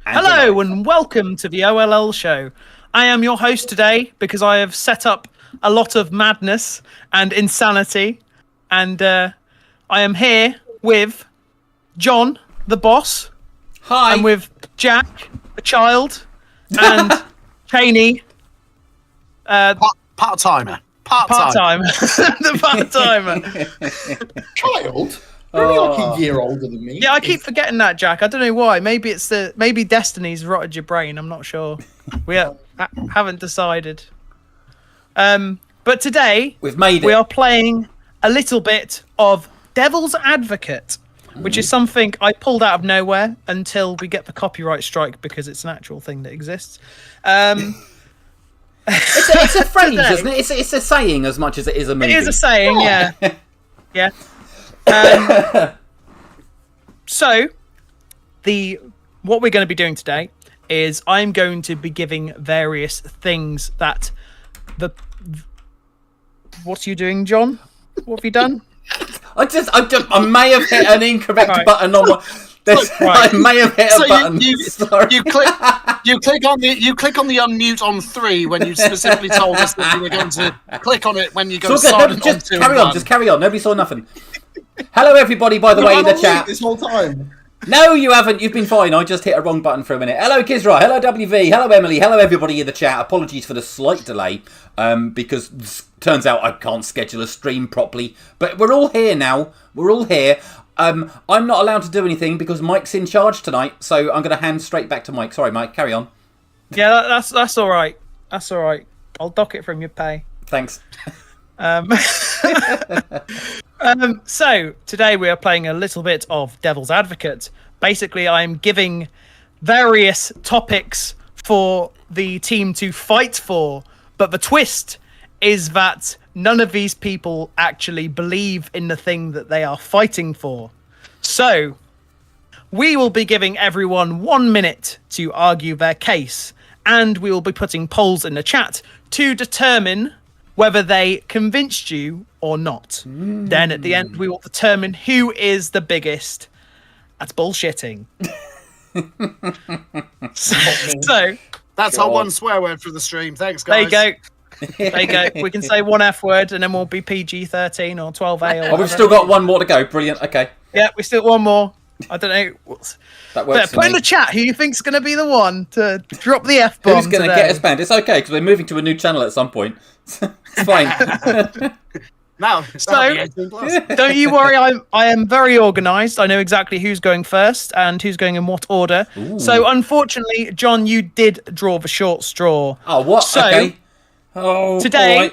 Hello and welcome to the OLL Show. I am your host today because I have set up a lot of madness and insanity, and I am here with John, the boss. Hi. I'm with Jack, the child, and Chaney, part-timer. part-time. The part-timer. Child? You're only like a year older than me. Yeah, I keep forgetting that, Jack. I don't know why. Maybe maybe Destiny's rotted your brain. I'm not sure. We haven't decided. But today we are playing a little bit of Devil's Advocate, which is something I pulled out of nowhere until we get the copyright strike because it's an actual thing that exists. It's a phrase, isn't it? It's a saying as much as it is a movie. It is a saying, yeah. Yeah. So, what we're going to be doing today is I'm going to be giving various things that What are you doing, John? What have you done? I may have hit an incorrect button on my. I may have hit a button. You click on the unmute on 3 when you specifically told us that you were going to click on it when you go silent. Just carry on. Nobody saw nothing. Hello, everybody. By the way, in the chat. This whole time. No, you haven't. You've been fine. I just hit a wrong button for a minute. Hello, Kizra. Hello, WV. Hello, Emily. Hello, everybody in the chat. Apologies for the slight delay, because turns out I can't schedule a stream properly. But we're all here now. We're all here. I'm not allowed to do anything because Mike's in charge tonight, so I'm going to hand straight back to Mike. Sorry, Mike. Carry on. Yeah, that's all right. That's all right. I'll dock it from your pay. Thanks. So today we are playing a little bit of Devil's Advocate. Basically, I'm giving various topics for the team to fight for, but the twist is that none of these people actually believe in the thing that they are fighting for. So we will be giving everyone 1 minute to argue their case, and we will be putting polls in the chat to determine whether they convinced you or not. Then at the end, we will determine who is the biggest at bullshitting. So that's our one swear word for the stream. Thanks, guys. There you go. There you go. We can say one F word and then we'll be PG-13 or 12A. We've still got one more to go. Brilliant. Okay. Yeah, we still got one more. I don't know. That works. Put in the chat who you think's going to be the one to drop the F-bomb. Who's going to get us banned? It's okay because we're moving to a new channel at some point. It's fine. Now, so don't you worry. I am very organised. I know exactly who's going first and who's going in what order. Ooh. So unfortunately, John, you did draw the short straw. Oh, what? So okay. Oh, today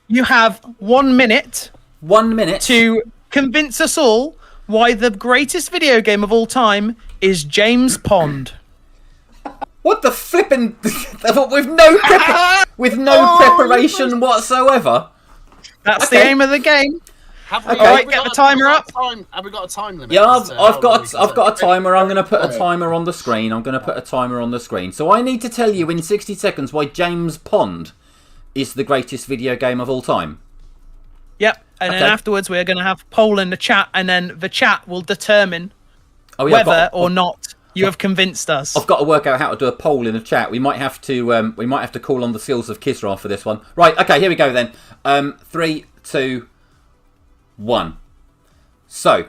you have 1 minute. 1 minute to convince us all why the greatest video game of all time is James Pond. What the flippin'? with no preparation whatsoever. That's the aim of the game. All right, get the timer up. Have we got a time limit? Yeah, I've got a timer. I'm going to put a timer on the screen. So I need to tell you in 60 seconds why James Pond is the greatest video game of all time. Yep, and then afterwards we're going to have a poll in the chat, and then the chat will determine whether or not you have convinced us. I've got to work out how to do a poll in the chat. We might have to call on the seals of Kisra for this one. Right, okay, here we go then. 3, 2, 1. So,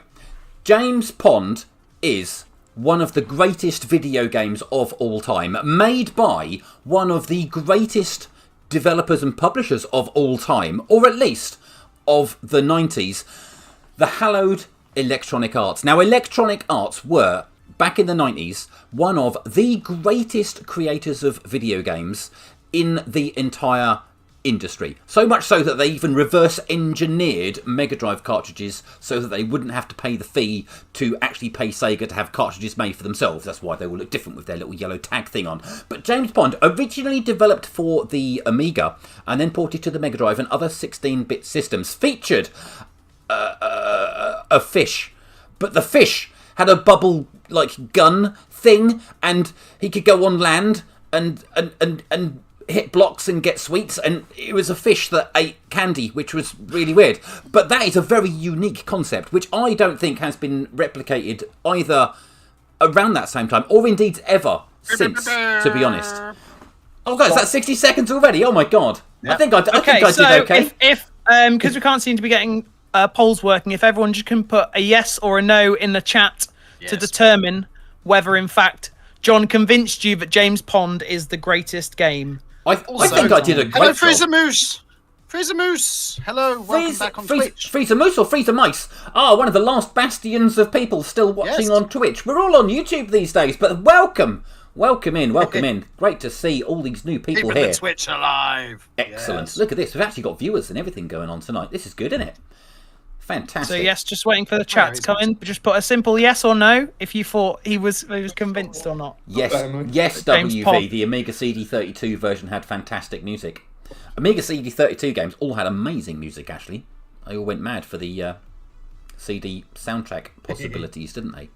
James Pond is one of the greatest video games of all time, made by one of the greatest developers and publishers of all time, or at least of the 90s, the hallowed Electronic Arts. Now, Electronic Arts were, back in the 90s, one of the greatest creators of video games in the entire industry. So much so that they even reverse engineered Mega Drive cartridges so that they wouldn't have to pay the fee to actually pay Sega to have cartridges made for themselves. That's why they all look different with their little yellow tag thing on. But James Pond, originally developed for the Amiga and then ported to the Mega Drive and other 16-bit systems, featured a fish. But the fish had a bubble like gun thing, and he could go on land and hit blocks and get sweets, and it was a fish that ate candy, which was really weird. But that is a very unique concept, which I don't think has been replicated either around that same time or indeed ever since, to be honest. Oh, guys, that's 60 seconds already. Oh my god. I think I did okay. If because we can't seem to be getting polls working, if everyone just can put a yes or a no in the chat to determine whether, in fact, John convinced you that James Pond is the greatest game. I think I did a great Hello, job. Freezer Moose. Freezer Moose. Hello, welcome back on Twitch. Freezer Moose or Freezer Mice? One of the last bastions of people still watching on Twitch. We're all on YouTube these days, but welcome in. Great to see all these new people Keeping here. the Twitch alive. Excellent. Yes. Look at this. We've actually got viewers and everything going on tonight. This is good, isn't it? Fantastic. So yes, just waiting for the chat to come in. Just put a simple yes or no if you thought he was convinced or not. Yes, James WV. Pond. The Amiga CD32 version had fantastic music. Amiga CD32 games all had amazing music, actually. They all went mad for the CD soundtrack possibilities, didn't they?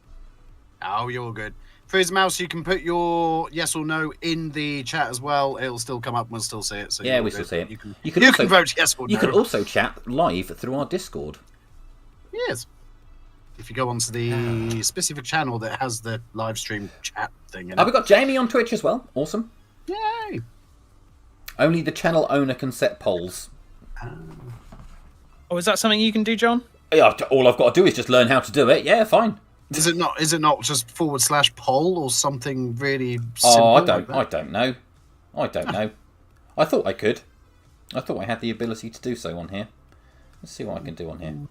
Oh, you're all good. Freezer Mouse, you can put your yes or no in the chat as well. It'll still come up and we'll still see it. So Yeah, we still see it. You can also vote yes or no. You can also chat live through our Discord. Yes. If you go onto the specific channel that has the live stream chat thing in it. We've got Jamie on Twitch as well. Awesome. Yay! Only the channel owner can set polls. Oh, is that something you can do, John? Yeah, all I've got to do is just learn how to do it. Yeah, fine. Is it not just /poll or something really simple? Oh, I like don't know. I thought I could. I thought I had the ability to do so on here. Let's see what I can do on here.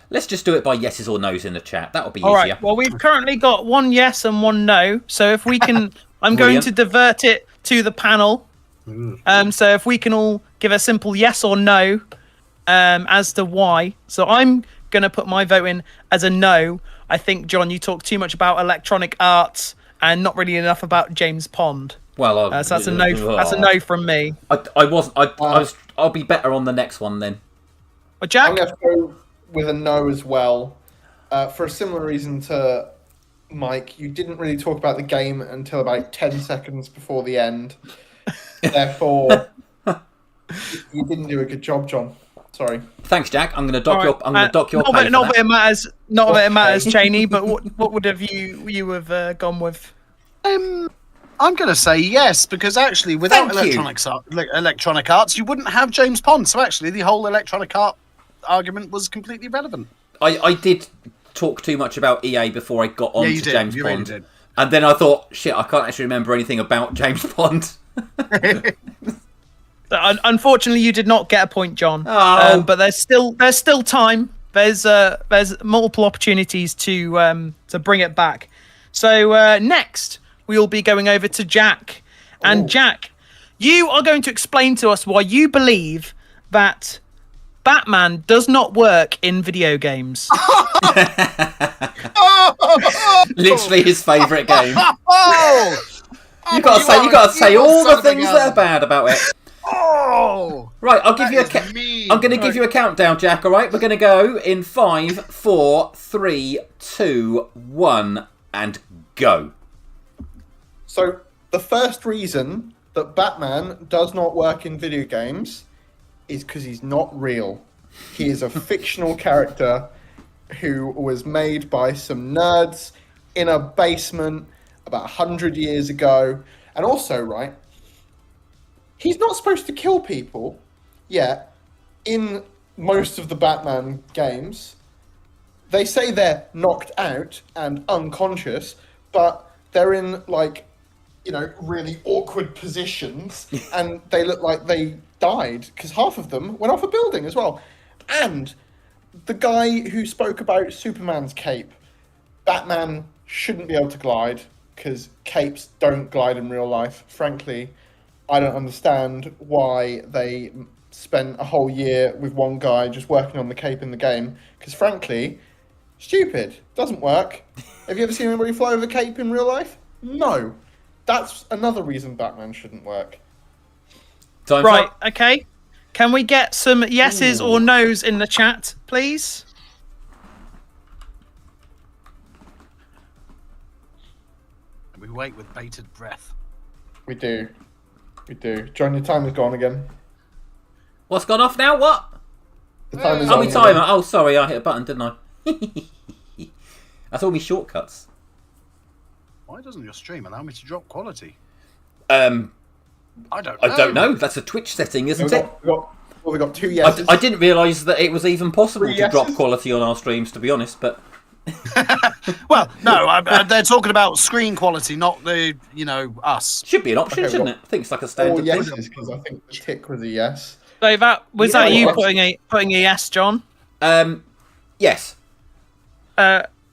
Let's just do it by yeses or nos in the chat. That'll be easier. All right. Well, we've currently got one yes and one no. So if we can, I'm going to divert it to the panel. So if we can all give a simple yes or no as to why. So I'm going to put my vote in as a no. I think, John, you talk too much about Electronic Arts and not really enough about James Pond. Well, so that's a no. That's a no from me. I'll be better on the next one then. Well, Jack, I'm going to go with a no as well. For a similar reason to Mike, you didn't really talk about the game until about 10 seconds before the end. Therefore, you didn't do a good job, John. Sorry. Thanks, Jack. I'm going to dock your. I'm going to dock your. Not that it matters. Not that it matters, Chaney. But what would have you have gone with? I'm going to say yes, because actually, without Electronic Arts, you wouldn't have James Pond. So actually, the whole Electronic Art argument was completely relevant. I did talk too much about EA before I got on to James you Pond. Really did. And then I thought, shit, I can't actually remember anything about James Pond. Unfortunately, you did not get a point, John. Oh. But there's still time. There's multiple opportunities to bring it back. So next, we will be going over to Jack. And Jack, you are going to explain to us why you believe that Batman does not work in video games. Literally his favourite game. You got to say all the things that are bad about it. Right, I'll give you I'm going to give you a countdown, Jack. All right, we're going to go in 5, 4, 3, 2, 1, and go. So the first reason that Batman does not work in video games is because he's not real. He is a fictional character who was made by some nerds in a basement about 100 years ago. And also, right, he's not supposed to kill people, yet in most of the Batman games, they say they're knocked out and unconscious, but they're in, like, you know, really awkward positions, and they look like they died, because half of them went off a building as well. And the guy who spoke about Superman's cape, Batman shouldn't be able to glide, because capes don't glide in real life. Frankly, I don't understand why they spent a whole year with one guy just working on the cape in the game, because frankly, stupid. Doesn't work. Have you ever seen anybody fly with a cape in real life? No. That's another reason Batman shouldn't work. Right, okay. Can we get some yeses or nos in the chat, please? We wait with bated breath. We do. John, your timer's gone again. What's gone off now? What? The timer's Oh, on my timer. again. Oh, sorry, I hit a button, didn't I? That's all me shortcuts. doesn't your stream allow me to drop quality? I I don't know. don't know. That's a Twitch setting, isn't it? We got 2 yeses. I didn't realise that it was even possible 3 to drop yeses? quality on our streams, to be honest. But Well, no, they're talking about screen quality, not the, us. should be an option, Okay, shouldn't well, it? I think it's like a 4 standard thing. yeses because I think the tick was a yes. So that was Yeah, that you well, putting a yes, John? Yes.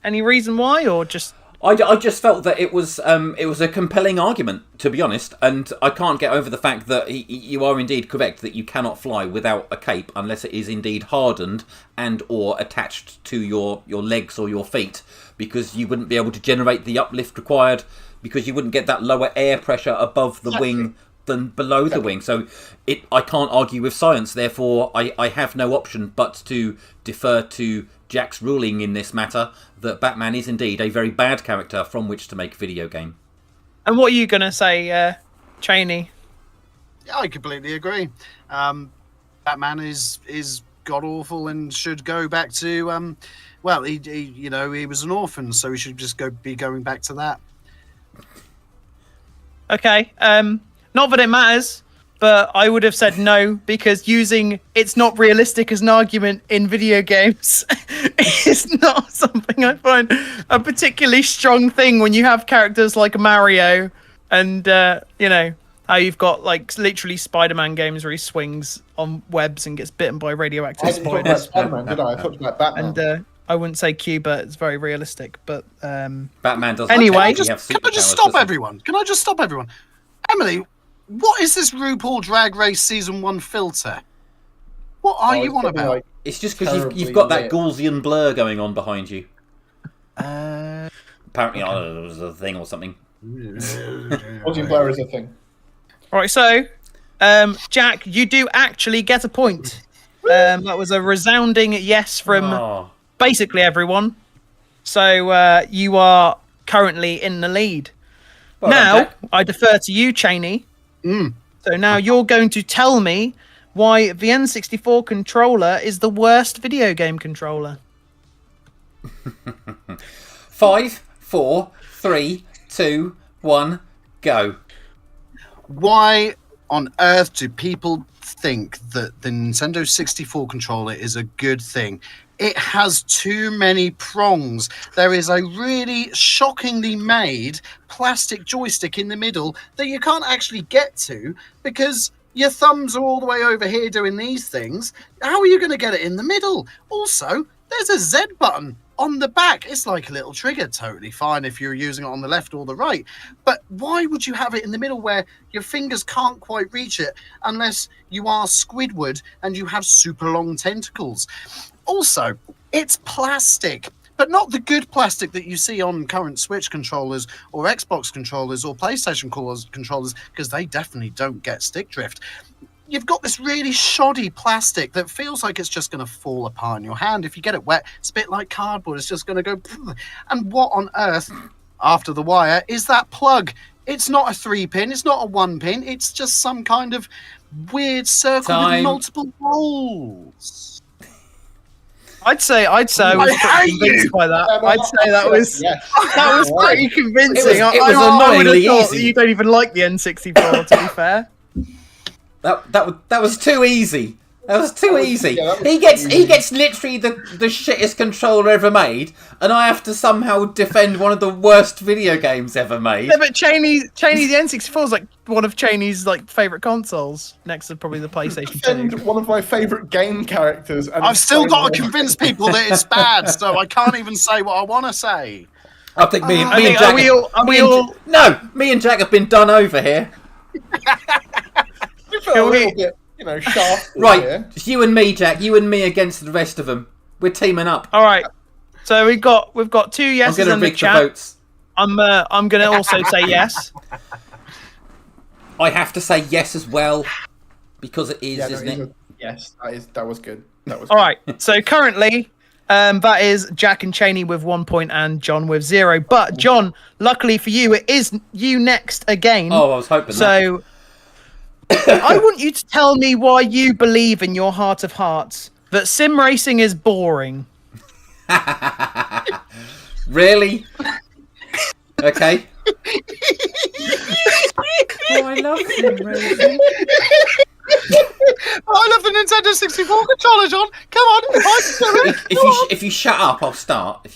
Any reason why, or just I just felt that it was a compelling argument, to be honest, and I can't get over the fact that you are indeed correct that you cannot fly without a cape unless it is indeed hardened and or attached to your legs or your feet, because you wouldn't be able to generate the uplift required, because you wouldn't get that lower air pressure above the wing than below the wing. So I can't argue with science, therefore I have no option but to defer to Jack's ruling in this matter that Batman is indeed a very bad character from which to make a video game. And what are you gonna say, Chaney? Yeah, I completely agree. Batman is god awful and should go back to well, he was an orphan, so he should just be going back to that. Okay. Not that it matters, but I would have said no, because using it's not realistic as an argument in video games is not something I find a particularly strong thing when you have characters like Mario and, how you've got like literally Spider-Man games where he swings on webs and gets bitten by radioactive I didn't talk about spiders. Spider-Man, did I? I talked about Batman. And I wouldn't say Cuba, it's very realistic, but Batman doesn't Anyway, technically have Can I superpowers, just stop does he? everyone? Can I just stop everyone? Emily, what is this RuPaul Drag Race Season 1 filter? What are you on about? Like, It's just because terribly you've got that lit. Gaussian blur going on behind you. Uh, Apparently, I don't know, it was a thing or something. Ozzy Blair is a thing. Right, so, Jack, you do actually get a point. That was a resounding yes from Oh. basically everyone. So you are currently in the lead. Well now, done, Jack. I defer to you, Chaney. So now you're going to tell me why the N64 controller is the worst video game controller. 5, 4, 3, 2, 1, go. why on earth do people think that the Nintendo 64 controller is a good thing? It has too many prongs. There is a really shockingly made plastic joystick in the middle that you can't actually get to because your thumbs are all the way over here doing these things. How are you going to get it in the middle? Also, there's a Z button on the back. It's like a little trigger, totally fine if you're using it on the left or the right. But why would you have it in the middle where your fingers can't quite reach it unless you are Squidward and you have super long tentacles? Also, it's plastic, but not the good plastic that you see on current Switch controllers or Xbox controllers or PlayStation controllers, because they definitely don't get stick drift. You've got this really shoddy plastic that feels like it's just going to fall apart in your hand. If you get it wet, it's a bit like cardboard. It's just going to go... And what on earth, after the wire, is that plug? It's not a 3-pin. It's not a 1-pin. It's just some kind of weird circle Time. with multiple holes. I'd say I was I pretty hate convinced you. by that. I'd say that was Yes. that was pretty convincing. It was I would annoyingly have thought that easy. you don't even like the N64, to be fair. That was too easy. That was too easy. yeah, that was he too gets easy. literally the shittest controller ever made, and I have to somehow defend one of the worst video games ever made. Yeah, but Chaney, the N64 is like one of Chaney's like favorite consoles, next to probably the PlayStation 2. And one of my favourite game characters. And I've still so got to convince people that it's bad, so I can't even say what I want to say. I think me and think- Jack. are we all- are we all- No, me and Jack have been done over here. You feel a we- little bit, shafted Right, here. it's you and me, Jack. You and me against the rest of them. We're teaming up. All right, so we've got 2 I'm yeses going to in the rig the chat. votes. I'm going to also say yes. I have to say yes as well because it is, Yeah, no, isn't he's it? a- yes, that was good. That was All good. right, so currently that is Jack and Chaney with 1 point and John with 0. But John, luckily for you, it is you next again. Oh, I was hoping that. So I want you to tell me why you believe in your heart of hearts that sim racing is boring. Really? Okay. love sim racing. I love the Nintendo 64 controller, John. Come on, if I can do it. If you shut up, I'll start.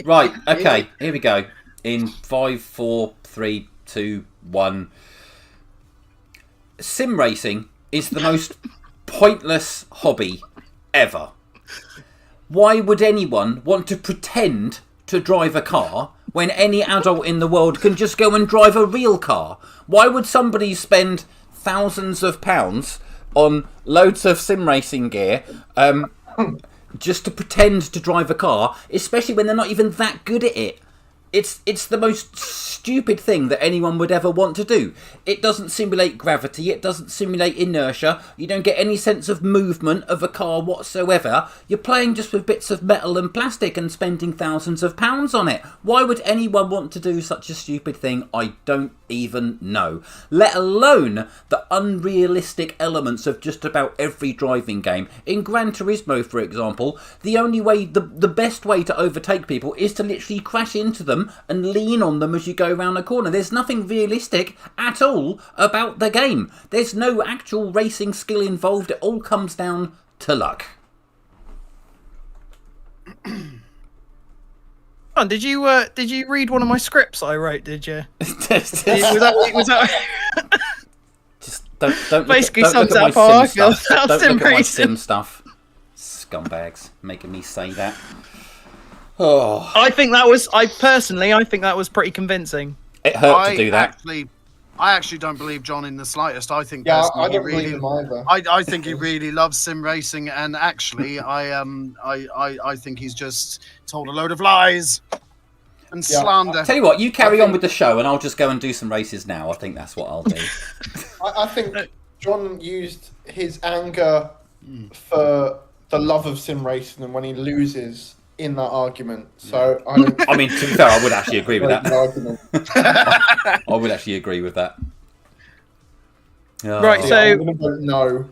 Right, okay, here we go. In 5, 4, 3, 2, 1. Sim racing is the most pointless hobby ever. Why would anyone want to pretend to drive a car when any adult in the world can just go and drive a real car? Why would somebody spend thousands of pounds on loads of sim racing gear just to pretend to drive a car, especially when they're not even that good at it? It's the most stupid thing that anyone would ever want to do. It doesn't simulate gravity, it doesn't simulate inertia, you don't get any sense of movement of a car whatsoever. You're playing just with bits of metal and plastic and spending thousands of pounds on it. Why would anyone want to do such a stupid thing? I don't even know. Let alone the unrealistic elements of just about every driving game. In Gran Turismo, for example, the only way, the best way to overtake people is to literally crash into them and lean on them as you go around a corner. There's nothing realistic at all about the game. There's no actual racing skill involved. It all comes down to luck. Oh, did you read one of my scripts I wrote? Did you? was that Just don't basically look at, sums don't up look how I at my feel sim stuff. about Don't look at my sim sim stuff. Scumbags making me say that. Oh, I think that was pretty convincing. it hurt to do that. I actually don't believe John in the slightest. I think Yeah, personally I don't he believe really, him either. I think he really loves sim racing, and actually, I think he's just told a load of lies and slander. Tell you what, you carry on with the show, and I'll just go and do some races now. I think that's what I'll do. I think John used his anger for the love of sim racing, and when he loses in that argument. So I don't. I mean, to be fair, I would actually agree with that. Argument. I would actually agree with that. Oh. Right, Yeah, so I'm gonna vote no.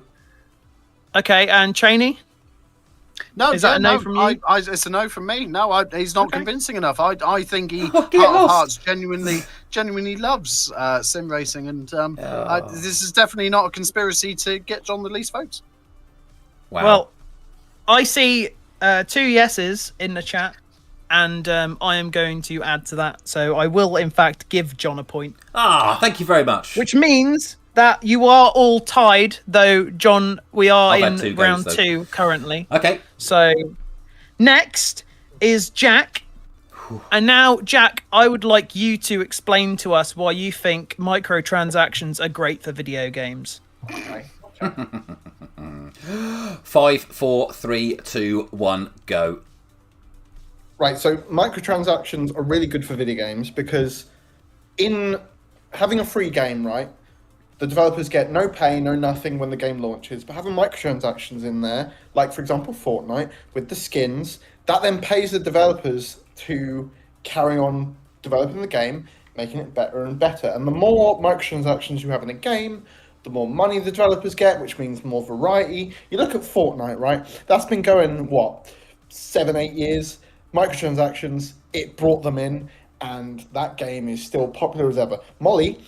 okay, and Chaney? No, Is that a no from you? It's a no from me. No, he's not convincing enough. I think he, heart get of lost. hearts, genuinely loves sim racing, and this is definitely not a conspiracy to get John the least votes. Wow. Well, I see 2 yeses in the chat, and I am going to add to that. So I will, in fact, give John a point. Thank you very much. Which means that you are all tied, though, John, we are I've had in 2 round goes, though. 2 currently. Okay. So next is Jack. And now, Jack, I would like you to explain to us why you think microtransactions are great for video games. Okay. 5, 4, 3, 2, 1, go. Right, so microtransactions are really good for video games because in having a free game, right, the developers get no pay, no nothing when the game launches, but having microtransactions in there, like for example Fortnite, with the skins, that then pays the developers to carry on developing the game, making it better and better. And the more microtransactions you have in a game, the more money the developers get, which means more variety. You look at Fortnite, right? That's been going, 7, 8 years? Microtransactions, it brought them in, and that game is still popular as ever. Molly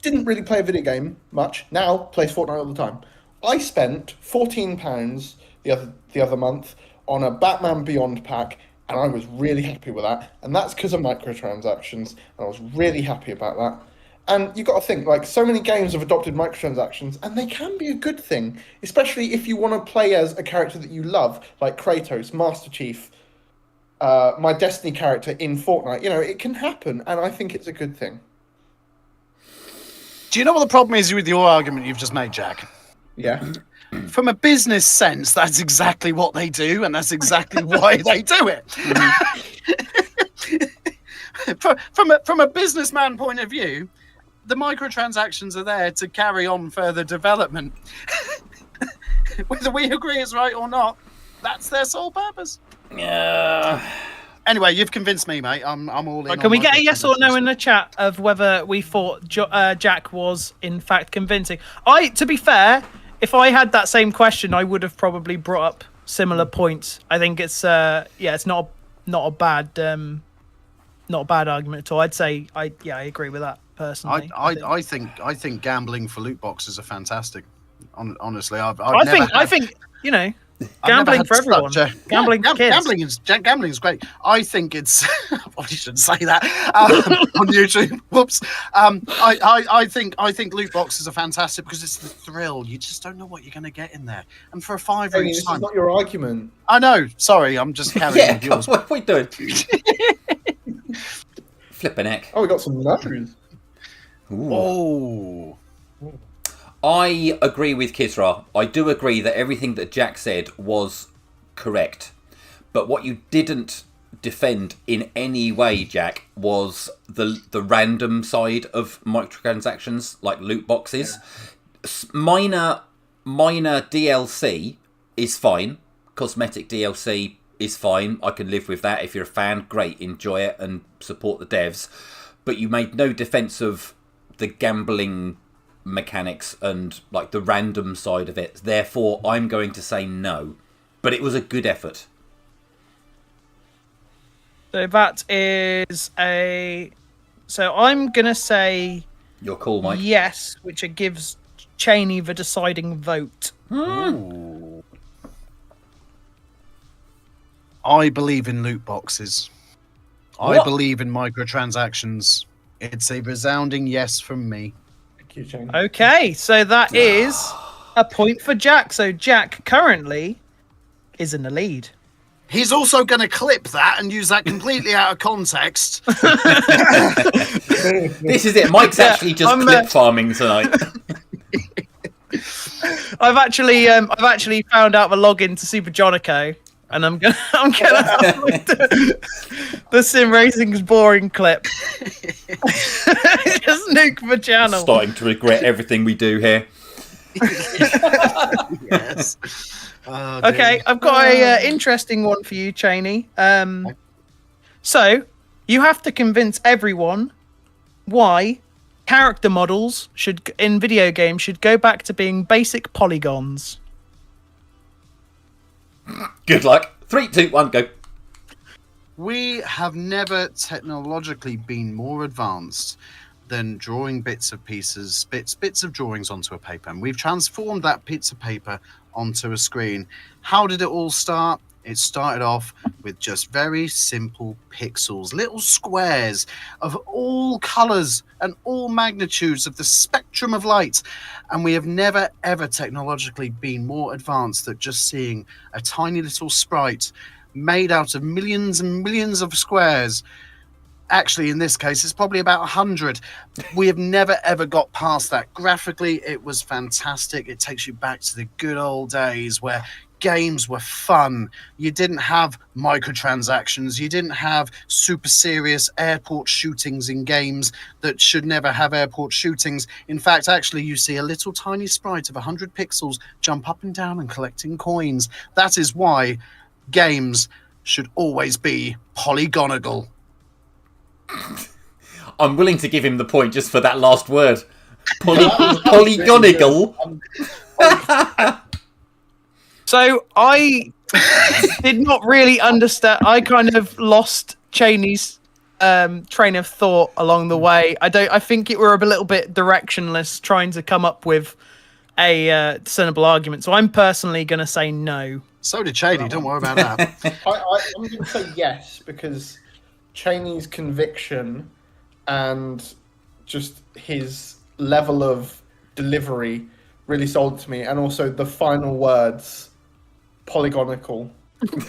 didn't really play a video game much, now plays Fortnite all the time. I spent £14 the other month on a Batman Beyond pack, and I was really happy with that. And that's because of microtransactions, and I was really happy about that. And you've got to think, so many games have adopted microtransactions, and they can be a good thing, especially if you want to play as a character that you love, like Kratos, Master Chief, my Destiny character in Fortnite. It can happen, and I think it's a good thing. Do you know what the problem is with your argument you've just made, Jack? Yeah. From a business sense, that's exactly what they do, and that's exactly why they do it. From a businessman point of view, the microtransactions are there to carry on further development. Whether we agree is right or not, that's their sole purpose. Yeah. Anyway, you've convinced me, mate. I'm all in. Can we get a yes or no in the chat of whether we thought Jack was in fact convincing? To be fair, if I had that same question, I would have probably brought up similar points. I think it's it's not a bad not a bad argument at all. I'd say I agree with that personally. I think gambling for loot boxes are fantastic. Honestly, I think you know, gambling for everyone. Gambling for kids. Gambling is great. I think it's. I probably shouldn't say that on YouTube. Whoops. I think loot boxes are fantastic because it's the thrill. You just don't know what you're going to get in there. And for a £5 Hey, each this time. is not your argument. I know. Sorry, I'm just carrying Yeah, on yours. what are we doing? Flipping heck. Oh, we got some no's. Ooh. Oh. I agree with Kisra. I do agree that everything that Jack said was correct. But what you didn't defend in any way, Jack, was the random side of microtransactions, like loot boxes. Minor DLC is fine. Cosmetic DLC is fine. I can live with that. If you're a fan, great, enjoy it and support the devs. But you made no defense of the gambling mechanics and like the random side of it. Therefore, I'm going to say no. But it was a good effort. So that is a. So I'm gonna say Your call, Mike. yes, which it gives Chaney the deciding vote. Ooh. I believe in loot boxes. I What? believe in microtransactions. It's a resounding yes from me. Thank you, Chaney. Okay, so that is a point for Jack. So Jack currently is in the lead. He's also going to clip that and use that completely out of context. This is it. Mike's actually just I'm, clip farming tonight. I've actually found out the login to Super Jonico, and I'm gonna upload the sim racing's boring clip. Just nuke the channel. Starting to regret everything we do here. Yes. Oh, Okay, dear. I've got a interesting one for you, Chaney. So you have to convince everyone why character models in video games should go back to being basic polygons. Good luck. 3, 2, 1, go. We have never technologically been more advanced than drawing bits of drawings onto a paper. And we've transformed that bits of paper onto a screen. How did it all start? It started off with just very simple pixels, little squares of all colors and all magnitudes of the spectrum of light. And we have never, ever technologically been more advanced than just seeing a tiny little sprite made out of millions and millions of squares. Actually, in this case, it's probably about 100. We have never, ever got past that. Graphically, it was fantastic. It takes you back to the good old days where games were fun. You didn't have microtransactions. You didn't have super serious airport shootings in games that should never have airport shootings. In fact, actually, you see a little tiny sprite of 100 pixels jump up and down and collecting coins. That is why games should always be polygonal. I'm willing to give him the point just for that last word. Polygonical. So I did not really understand. I kind of lost Chaney's train of thought along the way. I think it were a little bit directionless trying to come up with a discernible argument. So I'm personally going to say no. So did Chaney, don't worry about that. I'm going to say yes because Chaney's conviction and just his level of delivery really sold it to me, and also the final words, polygonical.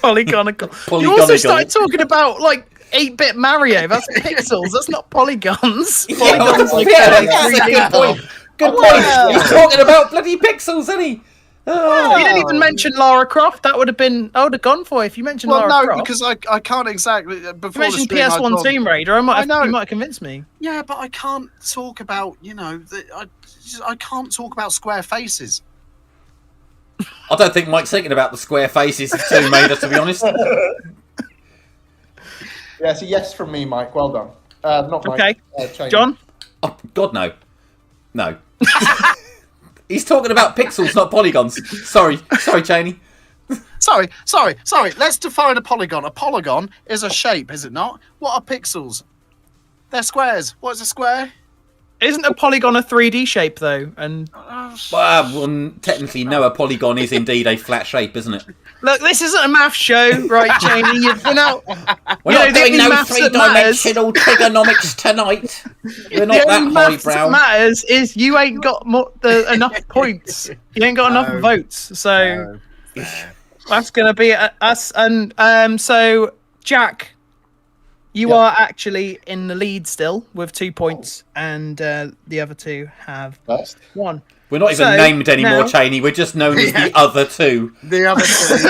Polygonical. You also started talking about like 8-bit Mario. That's pixels. That's not polygons. Polygons like Good point. Good point. He's talking about bloody pixels, isn't he? You didn't even mention Lara Croft. I would have gone for it if you mentioned Lara Croft. No, because I can't exactly. Before You mentioned PS1 Tomb Raider. You might have convinced me. Yeah, but I can't talk about I can't talk about square faces. I don't think Mike's thinking about the square faces of Tomb Raider, to be honest. Yeah, it's a yes from me, Mike. Well done. Not Mike. Okay, John. Oh God, no, no. He's talking about pixels, not polygons. Sorry, Chaney. Sorry. Let's define a polygon. A polygon is a shape, is it not? What are pixels? They're squares. What is a square? Isn't a polygon a 3D shape though? And Well, technically, no. A polygon is indeed a flat shape, isn't it? look, this isn't a math show, right, Chaney? You've been out. We're You not know, the doing only no maths that matters- three-dimensional trigonomics tonight. We're not The that only maths that highbrow. matters is you ain't got enough points. You ain't got enough votes. So that's gonna be us. And so Jack, you are actually in the lead still with 2 points, and the other two have First. 1. We're not even So, named anymore, now- Chaney. We're just known as the other two. The other two.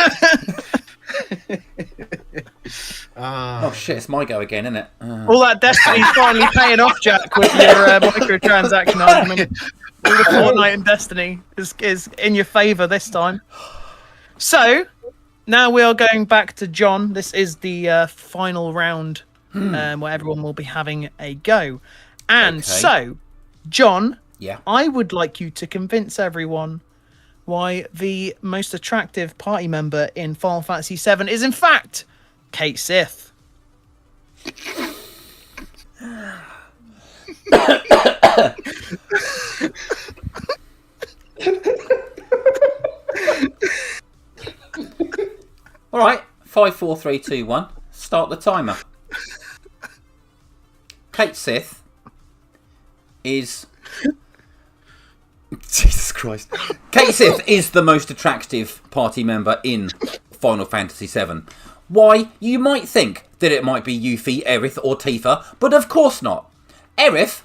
Oh shit! It's my go again, isn't it? All that Destiny's finally paying off, Jack, with your microtransaction argument. All the Fortnite and Destiny is in your favour this time. So now we are going back to John. This is the final round where everyone will be having a go. And Okay. so, John, Yeah. I would like you to convince everyone why the most attractive party member in Final Fantasy VII is in fact Kate Sith. All right. 5, 4, 3, 2, 1. Start the timer. Kate Sith is. Jesus Christ. Kate Sith is the most attractive party member in Final Fantasy VII. Why? You might think that it might be Yuffie, Aerith, or Tifa, but of course not. Aerith,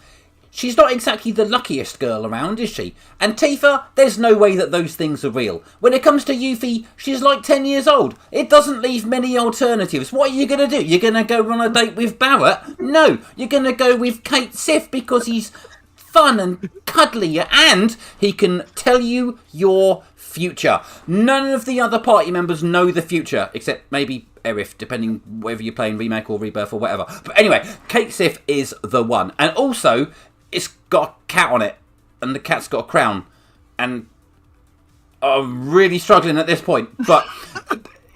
she's not exactly the luckiest girl around, is she? And Tifa, there's no way that those things are real. When it comes to Yuffie, she's like 10 years old. It doesn't leave many alternatives. What are you going to do? You're going to go on a date with Barrett? No, you're going to go with Kate Sith because he's fun and cuddly and he can tell you your future. None of the other party members know the future, except maybe Aerith, depending whether you're playing Remake or Rebirth or whatever. But anyway, Kate Sith is the one. And also, it's got a cat on it, and the cat's got a crown. And I'm really struggling at this point, but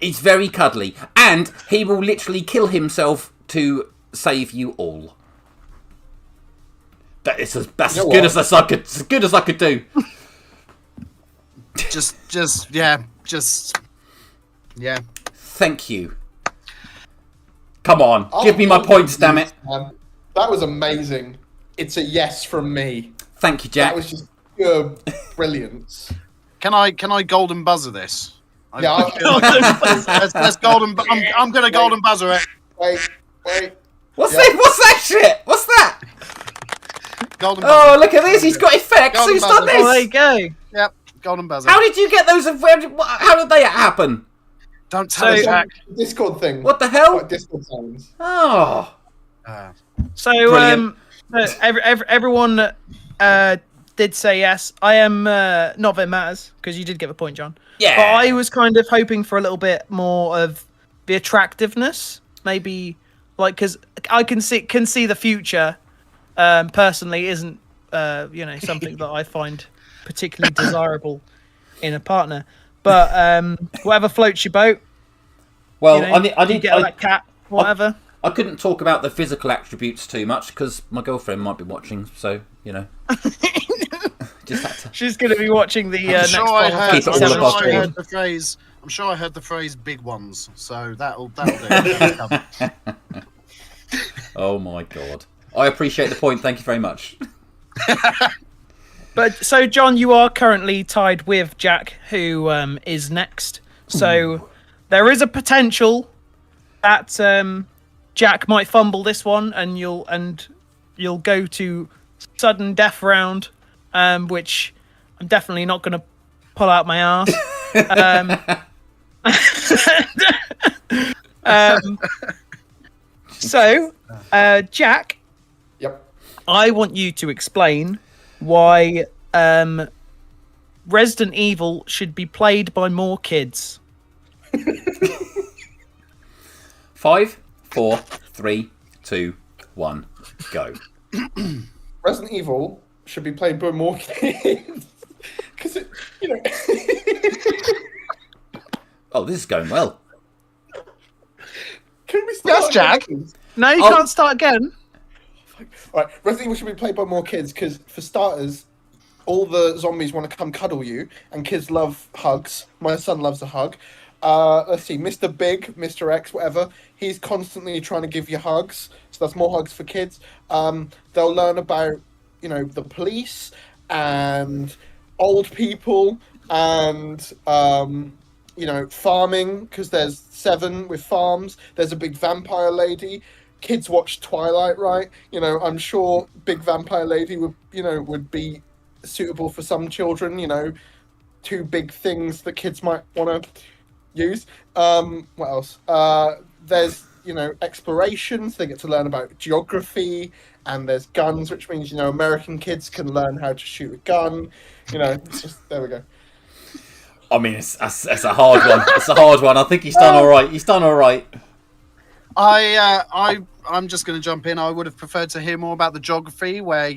he's very cuddly. And he will literally kill himself to save you all. That's as good as I could do. Yeah. Thank you. Come on, give me my points, damn it. That was amazing. It's a yes from me. Thank you, Jack. That was just pure brilliance. Can I golden buzzer this? Yeah, Let's golden. I'm gonna golden buzzer it. Wait. What's that shit? What's that? Golden buzzer. Oh, look at this. He's got effects. Golden Who's done buzzer. Oh, there this? you go. Yep, golden buzzer. How did you get those? How did they happen? Don't tell So- Jack. Discord thing. What the hell? Like Discord sounds. Oh. So Brilliant. everyone did say yes. I am not that it matters because you did get the point, John. Yeah. But I was kind of hoping for a little bit more of the attractiveness, maybe like because I can see the future. Personally, isn't something that I find particularly desirable in a partner. But whatever floats your boat. Well, I need get that cat, whatever. I couldn't talk about the physical attributes too much because my girlfriend might be watching. So just had to. She's going to be watching the next Keep Final it Fantasy all VII above stream. board. I'm sure I heard the phrase "big ones," so that'll do. Oh my god! I appreciate the point. Thank you very much. But so, John, you are currently tied with Jack, who is next. So there is a potential that Jack might fumble this one, and you'll go to sudden death round, which I'm definitely not going to pull out my ass. So, Jack, Yep. I want you to explain why Resident Evil should be played by more kids. 5, 4, 3, 2, 1, go. Resident Evil should be played by more kids. Because Oh, this is going well. Can we start? Yes, Jack. No, you can't start again. Right, Resident Evil should be played by more kids because, for starters, all the zombies want to come cuddle you, and kids love hugs. My son loves a hug. Let's see, Mr. Big, Mr. X, whatever. He's constantly trying to give you hugs, so that's more hugs for kids. They'll learn about, the police and old people and farming, because there's 7 with farms. There's a big vampire lady. Kids watch Twilight, right? I'm sure Big Vampire Lady would be suitable for some children. 2 big things that kids might want to use. What else? There's explorations. They get to learn about geography, and there's guns, which means American kids can learn how to shoot a gun. There we go. I mean, it's a hard one. It's a hard one. I think he's done all right. He's done all right. I'm just going to jump in. I would have preferred to hear more about the geography, where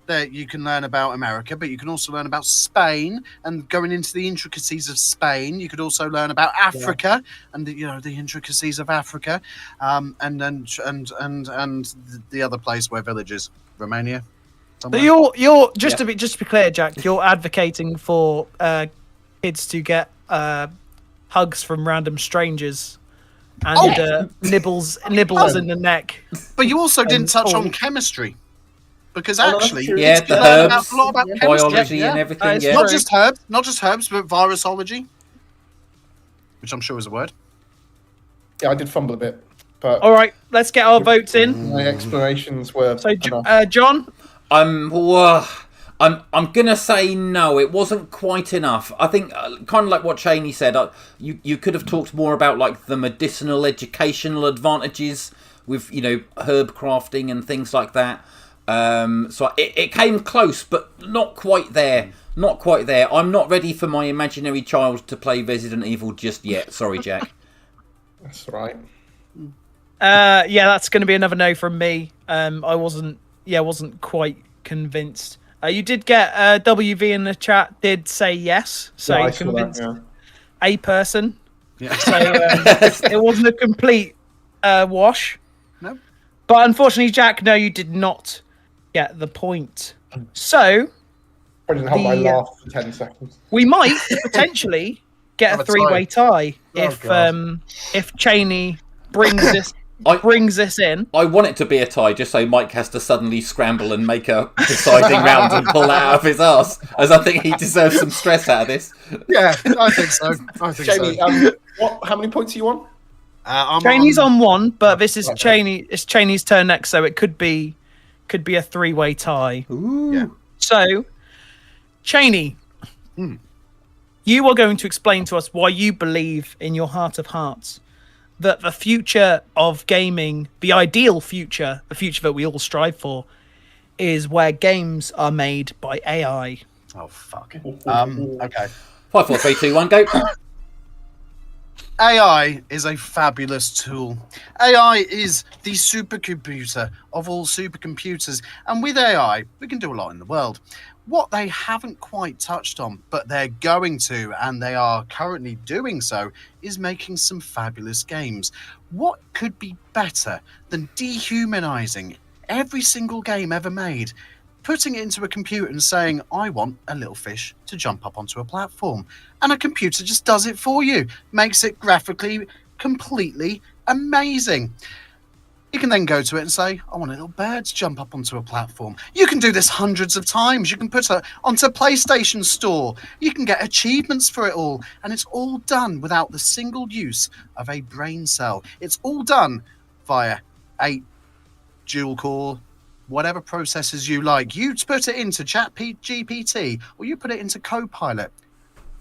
that you can learn about America, but you can also learn about Spain, and going into the intricacies of Spain. You could also learn about Africa and the intricacies of Africa, and the other place where villages, Romania. So you're just to be clear, Jack. You're advocating for kids to get hugs from random strangers. And nibbles in the neck. But you also didn't touch on chemistry, because actually, the herbs, a lot about biology, and everything. Yeah. Not just herbs, but virusology, which I'm sure is a word. Yeah, I did fumble a bit, but all right, let's get our votes in. My explorations were so. John, I'm gonna say no. It wasn't quite enough. I think, kind of like what Chaney said. You could have talked more about like the medicinal, educational advantages with herb crafting and things like that. So it came close, but not quite there. Not quite there. I'm not ready for my imaginary child to play Resident Evil just yet. Sorry, Jack. That's right. that's going to be another no from me. I wasn't quite convinced. You did get WV in the chat did say yes, so you convinced a person. Yeah. So it wasn't a complete wash. No. But unfortunately, Jack, no, you did not get the point. So I didn't help my laugh for 10 seconds. we might potentially get a 3-way tie if Chaney brings this in. I want it to be a tie, just so Mike has to suddenly scramble and make a deciding round and pull that out of his arse, as I think he deserves some stress out of this. Yeah, I think so. Jamie, how many points are you on? Chaney's on 1, but this is Chaney. It's Chaney's turn next, so it could be a 3-way tie. Ooh. Yeah. So, Chaney, you are going to explain to us why you believe in your heart of hearts that the future of gaming, the ideal future, the future that we all strive for, is where games are made by AI. Oh, fuck. Okay. 5, 4, 3, 2, 1, go. AI is a fabulous tool. AI is the supercomputer of all supercomputers. And with AI, we can do a lot in the world. What they haven't quite touched on, but they're going to, and they are currently doing so, is making some fabulous games. What could be better than dehumanizing every single game ever made, putting it into a computer and saying, I want a little fish to jump up onto a platform. And a computer just does it for you, makes it graphically completely amazing. You can then go to it and say, I want a little bird to jump up onto a platform. You can do this hundreds of times. You can put it onto PlayStation Store. You can get achievements for it all. And it's all done without the single use of a brain cell. It's all done via 8 dual core, whatever processors you like. You put it into ChatGPT or you put it into Copilot,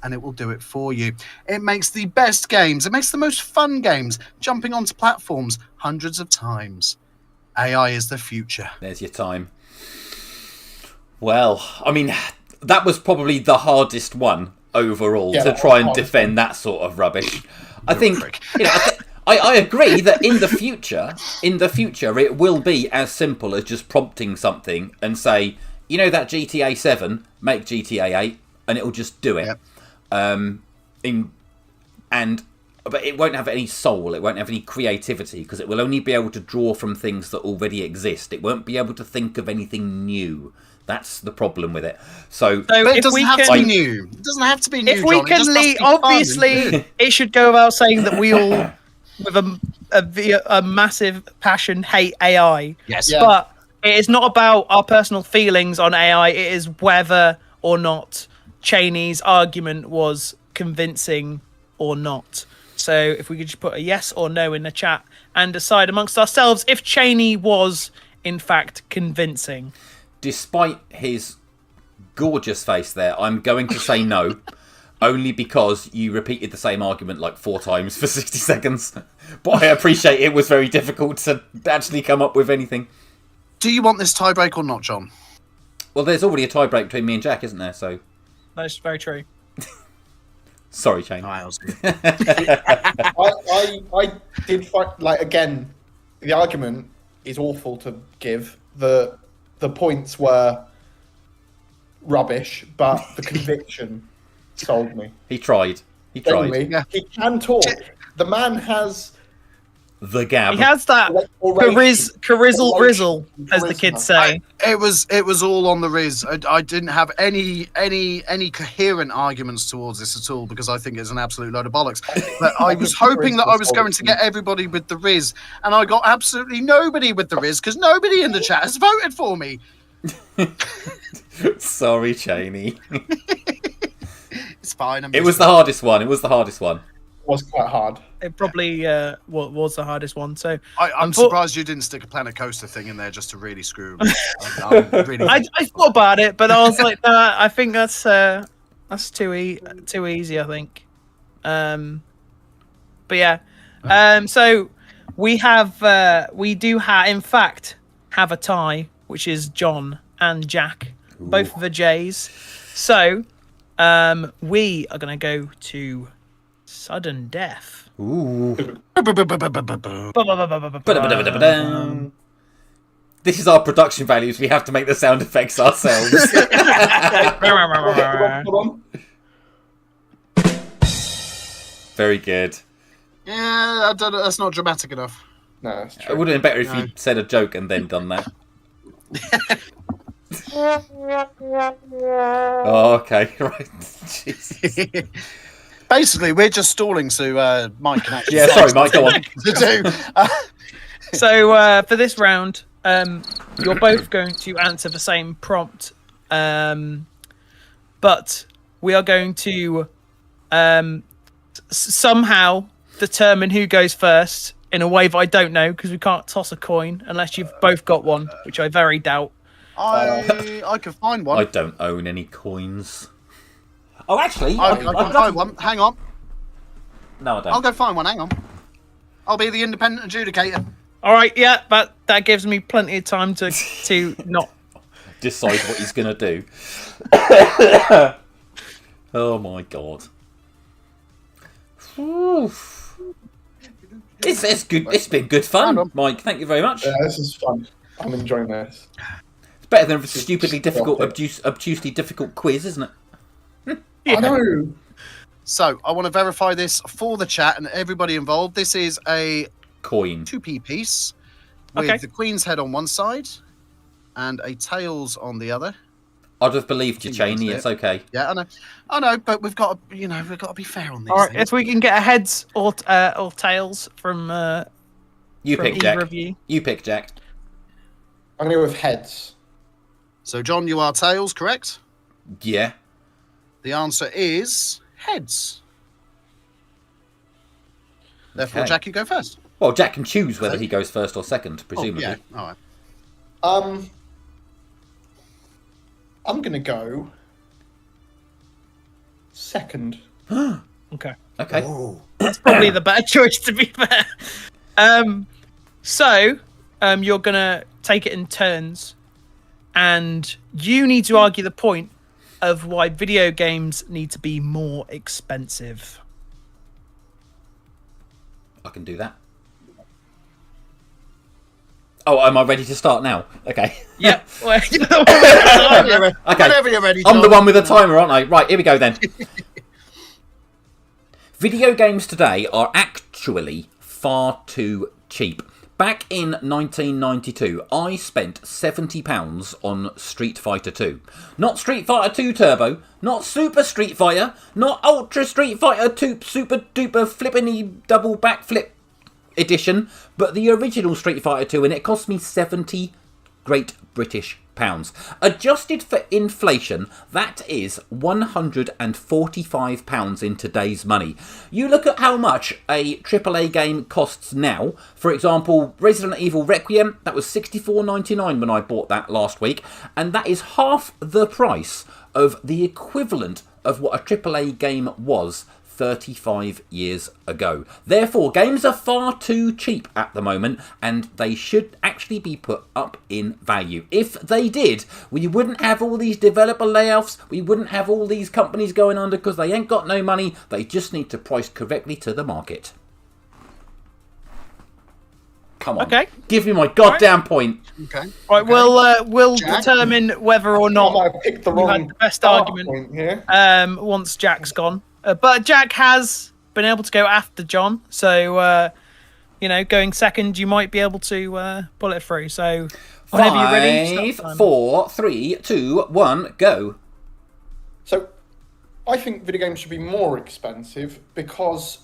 and it will do it for you. It makes the best games. It makes the most fun games, jumping onto platforms hundreds of times. AI is the future. There's your time. Well, I mean, that was probably the hardest one overall to try and defend that sort of rubbish. I think, I agree that in the future, it will be as simple as just prompting something and say, that GTA 7, make GTA 8, and it'll just do it. Yep. And but it won't have any soul. It won't have any creativity because it will only be able to draw from things that already exist. It won't be able to think of anything new. That's the problem with it. So But it if doesn't we have to can, be new. It doesn't have to be new. if we John. It can just must leave, be fun and obviously, good. it should go without saying that we all, with a massive passion, hate AI. Yes. Yeah. But it is not about our personal feelings on AI. It is whether or not Chaney's argument was convincing or not. So if we could just put a yes or no in the chat and decide amongst ourselves if Chaney was, in fact, convincing. despite his gorgeous face there, I'm going to say no. Only because you repeated the same argument like 4 times for 60 seconds. But I appreciate it was very difficult to actually come up with anything. Do you want this tiebreak or not, John? Well, there's already a tiebreak between me and Jack, isn't there? So, That's very true. sorry, Chaney. I did find, like, again, the argument is awful to give. The points were rubbish, but the conviction sold me. He tried. He tried. Genuinely, Yeah. he can talk. The man has The gab. He has that carizzle rizzle, as the kids say. It was all on the Riz. I didn't have any coherent arguments towards this at all because I think it's an absolute load of bollocks. But I was hoping that I was going to get everybody with the Riz, and I got absolutely nobody with the Riz because nobody in the chat has voted for me. Sorry, Chaney. It's fine. It was the hardest one. It was the hardest one. was quite hard. It probably was the hardest one. So I'm surprised you didn't stick a Planet Coaster thing in there just to really screw me. I'm really I thought about it, but I was like, nah, I think that's too easy. I think. But yeah. So we do in fact have a tie, which is John and Jack, both of the J's. So we are gonna go to sudden death. Ooh. Ba-ba-ba-ba-ba-ba. This is our production values. We have to make the sound effects ourselves. Hold on. Very good. Yeah, I don't know. That's not dramatic enough. No, that's It true. would have been better if No. you'd said a joke and then done that. Oh, okay. Right. Jesus. Basically, we're just stalling so Mike can actually. Yeah, sorry, Mike, go on. To do. So for this round, you're both going to answer the same prompt, but we are going to somehow determine who goes first in a way that I don't know because we can't toss a coin unless you've both got one, which I very doubt. I could find one. I don't own any coins. Oh, actually, I can find one. Hang on. No, I don't. I'll go find one. Hang on. I'll be the independent adjudicator. All right, yeah, but that gives me plenty of time to not. Decide what he's gonna do. Oh my god. Oof. It's good. It's been good fun, Mike. Thank you very much. Yeah, this is fun. I'm enjoying this. It's better than a stupidly difficult, obtusely difficult quiz, isn't it? I know. So I want to verify this for the chat and everybody involved. This is a Coin. 2p piece with Okay. the Queen's head on one side and a tails on the other. I'd have believed you, I think Chaney. that's It's okay. Yeah, I know, but we've got to be fair on these All right, things. if we can get a heads or tails from You from pick, either Jack. of you. You pick, Jack. I'm going to go with heads. So John, you are tails, correct? Yeah. The answer is heads. Therefore, Okay. Jack, you go first. Well, Jack can choose whether he goes first or second, Oh, presumably. yeah. All right. I'm going to go second. Okay. Okay. That's probably the better choice, to be fair. So you're gonna take it in turns, and you need to argue the point of why video games need to be more expensive. I can do that. Oh, am I ready to start now? Okay. Yep. Okay. Whenever you're ready, I'm the John. one with the timer, aren't I? Right, here we go then. Video games today are actually far too cheap. Back in 1992, I spent £70 on Street Fighter 2. Not Street Fighter 2 Turbo, not Super Street Fighter, not Ultra Street Fighter 2 Super Duper Flippiny Double Backflip Edition, but the original Street Fighter 2, and it cost me 70 Great British pounds. Adjusted for inflation, that is £145 in today's money. You look at how much a AAA game costs now. For example, Resident Evil Requiem, that was $64.99 when I bought that last week, and that is half the price of the equivalent of what a AAA game was 35 years ago. Therefore, games are far too cheap at the moment, and they should actually be put up in value. If they did, we wouldn't have all these developer layoffs, we wouldn't have all these companies going under because they ain't got no money. They just need to price correctly to the market. Come on. Okay. Give me my goddamn point. Okay. Right, okay. we'll Jack? determine whether or I not might have picked the you wrong had the best start argument point here. once Jack's gone. But Jack has been able to go after John, so going second, you might be able to pull it through. So whenever you're ready, 5, 4, 3, 2, 1, go. So, I think video games should be more expensive because,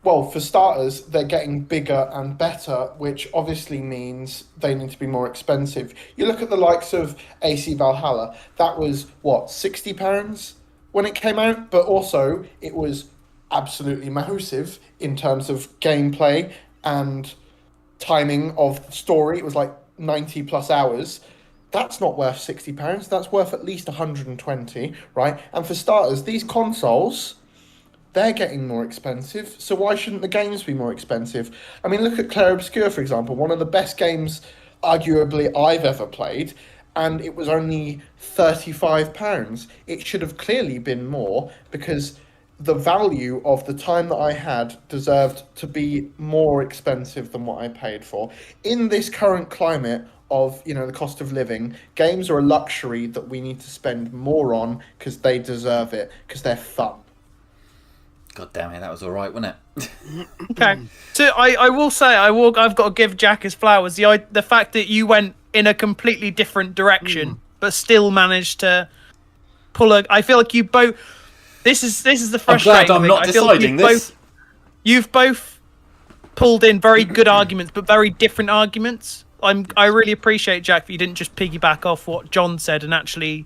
well, for starters, they're getting bigger and better, which obviously means they need to be more expensive. You look at the likes of AC Valhalla, that was, what, £60 when it came out? But also, it was absolutely massive in terms of gameplay and timing of the story. It was like 90 plus hours. That's not worth £60. That's worth at least 120, right? And for starters, these consoles, they're getting more expensive. So why shouldn't the games be more expensive? I mean, look at Clair Obscur, for example, one of the best games, arguably, I've ever played, and it was only £35. It should have clearly been more because the value of the time that I had deserved to be more expensive than what I paid for. In this current climate of, the cost of living, games are a luxury that we need to spend more on because they deserve it, because they're fun. God damn it, that was all right, wasn't it? Okay. So I will say I've got to give Jack his flowers. The fact that you went in a completely different direction, but still managed to pull a. I feel like you both. This is the frustrating I'm glad I'm thing. not I feel like deciding this. You've both pulled in very good arguments, but very different arguments. I really appreciate, Jack, that you didn't just piggyback off what John said and actually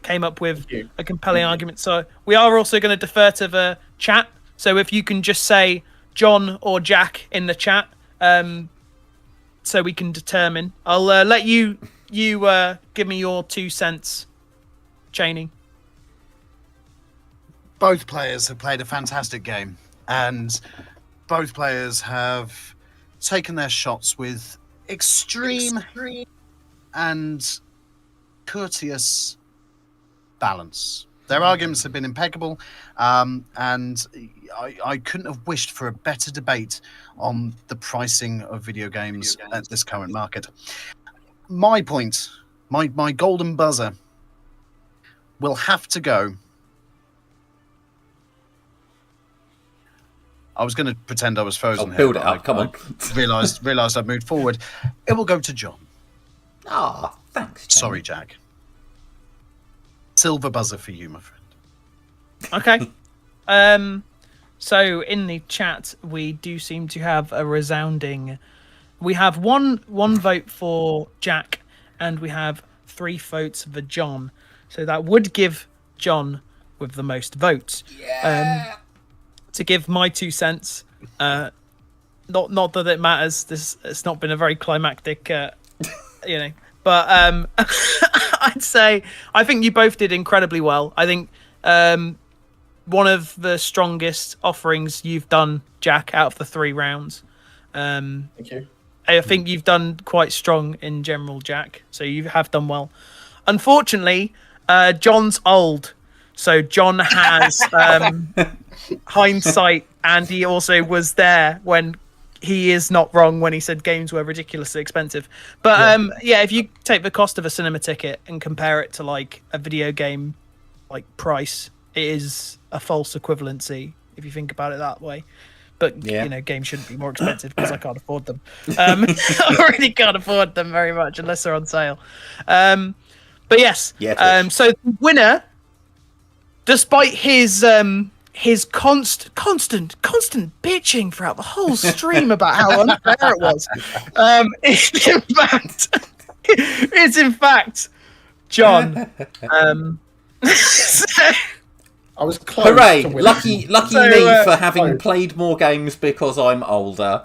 came up with a compelling argument. So we are also going to defer to the chat. So if you can just say John or Jack in the chat, so we can determine. I'll let you give me your 2 cents, Chaney. Both players have played a fantastic game, and both players have taken their shots with extreme and courteous balance. Their arguments have been impeccable, and I couldn't have wished for a better debate on the pricing of video games at this current market. My point, my golden buzzer, will have to go. I was going to pretend I was frozen. Build it up, come on. Realised I'd moved forward. It will go to John. Ah, thanks, Chaney. Sorry, Jack. Silver buzzer for you, my friend. Okay. So in the chat, we do seem to have a resounding. We have one vote for Jack, and we have 3 votes for John. So that would give John with the most votes. Yeah. To give my 2 cents, not that it matters. It's not been a very climactic, But I'd say I think you both did incredibly well. I think one of the strongest offerings you've done, Jack, out of the 3 rounds. Thank you. I think you've done quite strong in general, Jack. So you have done well. Unfortunately, John's old. So John has hindsight, and he also was there when he is not wrong when he said games were ridiculously expensive. But if you take the cost of a cinema ticket and compare it to like a video game like price, it is a false equivalency if you think about it that way. But Yeah. you know, games shouldn't be more expensive because I can't afford them. I really can't afford them very much unless they're on sale. But yes, Yeah, Twitch. so the winner, despite his constant bitching throughout the whole stream about how unfair it was, it's in fact John. So, I was close. Hooray! To winning. Lucky So, me for having close. played more games because I'm older.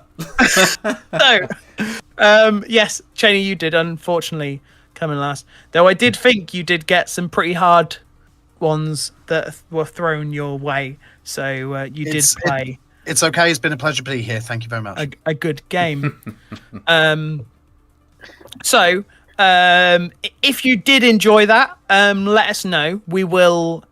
yes, Chaney, you did unfortunately come in last. Though I did think you did get some pretty hard ones that were thrown your way. So you did play It's okay. It's been a pleasure to be here. Thank you very much. a good game. So if you did enjoy that, let us know. We will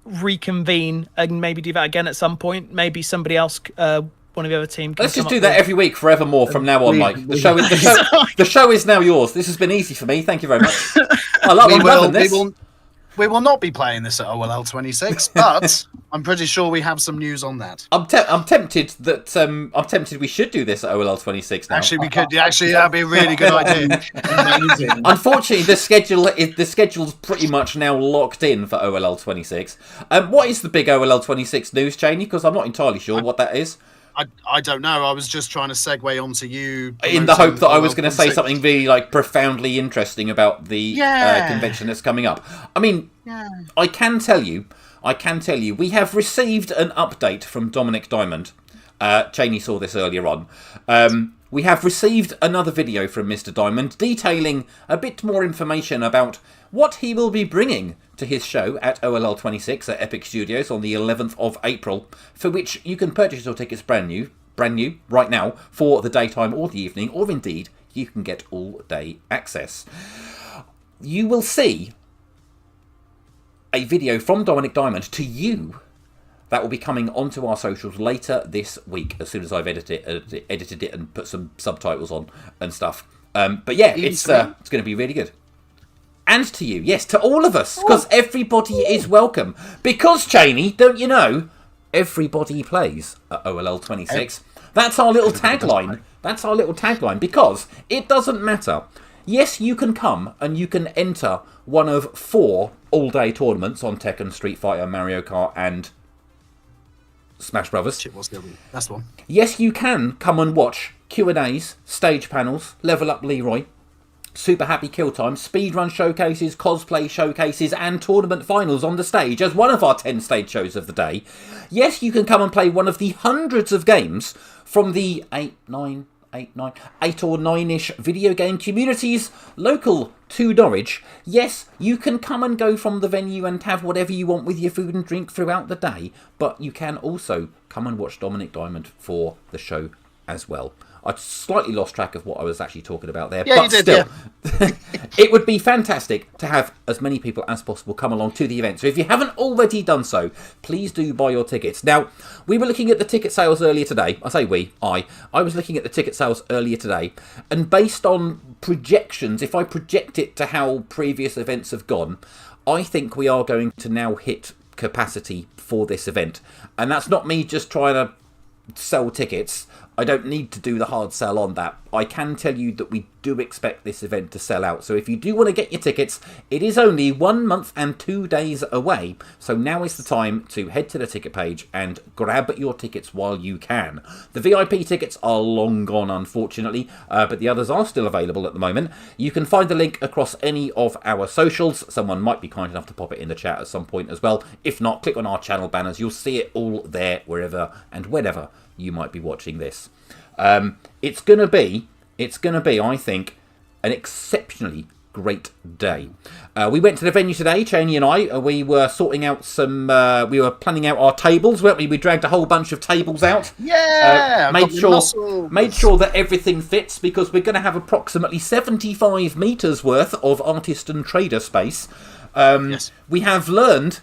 reconvene and maybe do that again at some point. Maybe somebody else, one of the other team. Can Let's just come do up that with- every week forevermore from now on, Mike. The show is now yours. This has been easy for me. Thank you very much. I'm loving this. We will not be playing this at OLL 26, but I'm pretty sure we have some news on that. I'm tempted that we should do this at OLL 26 now. Actually, we could. Actually, that'd be a really good idea. Amazing. Unfortunately, the schedule's pretty much now locked in for OLL 26. What is the big OLL 26 news, Chaney? Because I'm not entirely sure what that is. I don't know. I was just trying to segue onto you. In the hope that I was OLL going to say 26. something really like profoundly interesting about the convention that's coming up. I mean, I can tell you, we have received an update from Dominic Diamond. Chaney saw this earlier on. We have received another video from Mr. Diamond detailing a bit more information about what he will be bringing to his show at OLL 26 at Epic Studios on the 11th of April, for which you can purchase your tickets brand new right now for the daytime or the evening, or indeed you can get all day access. You will see a video from Dominic Diamond to you that will be coming onto our socials later this week, as soon as I've edited it and put some subtitles on and stuff. But yeah, it's going to be really good. And to you, yes, to all of us, because everybody is welcome. Because, Chaney, don't you know, everybody plays at OLL 26. That's our little tagline. Because it doesn't matter. Yes, you can come and you can enter one of 4 all-day tournaments on Tekken, Street Fighter, Mario Kart, and Smash Brothers. That's the one. Yes, you can come and watch Q&As, stage panels, Level Up Leroy, Super Happy Kill Time, speedrun showcases, cosplay showcases, and tournament finals on the stage as one of our 10 stage shows of the day. Yes, you can come and play one of the hundreds of games from the 8 or 9-ish video game communities local to Norwich. Yes, you can come and go from the venue and have whatever you want with your food and drink throughout the day, but you can also come and watch Dominic Diamond for the show as well. I slightly lost track of what I was actually talking about there, Yeah, but you did, still, it would be fantastic to have as many people as possible come along to the event. So if you haven't already done so, please do buy your tickets. Now, we were looking at the ticket sales earlier today. I say we, I was looking at the ticket sales earlier today, and based on projections, if I project it to how previous events have gone, I think we are going to now hit capacity for this event. And that's not me just trying to sell tickets. I don't need to do the hard sell on that. I can tell you that we do expect this event to sell out. So if you do want to get your tickets, it is only 1 month and 2 days away. So now is the time to head to the ticket page and grab your tickets while you can. The VIP tickets are long gone, unfortunately, but the others are still available at the moment. You can find the link across any of our socials. Someone might be kind enough to pop it in the chat at some point as well. If not, click on our channel banners. You'll see it all there wherever and whenever you might be watching this. It's gonna be, I think, an exceptionally great day. We went to the venue today, Chaney and I. We were sorting out some. We were planning out our tables, weren't we? We dragged a whole bunch of tables out. Yeah, made sure that everything fits, because we're going to have approximately 75 meters worth of artist and trader space. Yes. We have learned